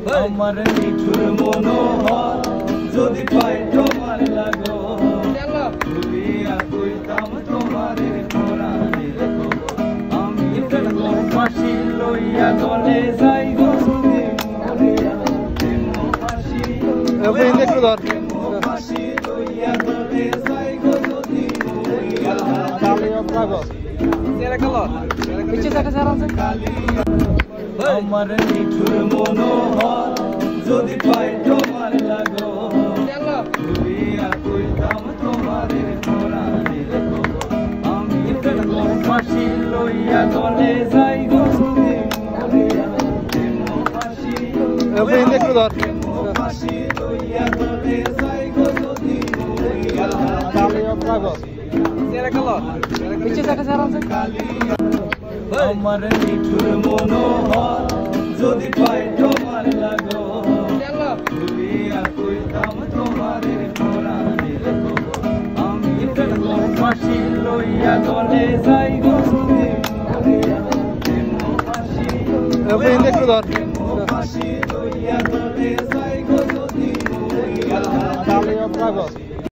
আমার নিঠুর মনোহর যদি পাই তোমার লাগো ভুলিয়া কইতাম তোমারে প্রাণের খবর আমি ফাঁসি লইয়া গলে যাই গো মরিয়া ফাঁসি ফাঁসি লইয়া গলে যাই গো যদি মরিয়া আমার নিঠুর মনোহর যদি পাই তোমার লাগো ভুলিয়া কইতাম তোমারে প্রাণের খবর আমি ফাঁসি লইয়া গলে যাই গো মরিয়া ফাঁসি ফাঁসি লইয়া গলে যাই গো যদি মরিয়া আমার নিঠুর মনোহর যদি পাই তোমার লাগো ভুলিয়া কইতাম তোমারে প্রাণের খবর আমি ফাঁসি লইয়া গলে যাই গো মরিয়া ফাঁসি ফাঁসি লইয়া গলে যাই গো যদি মরিয়া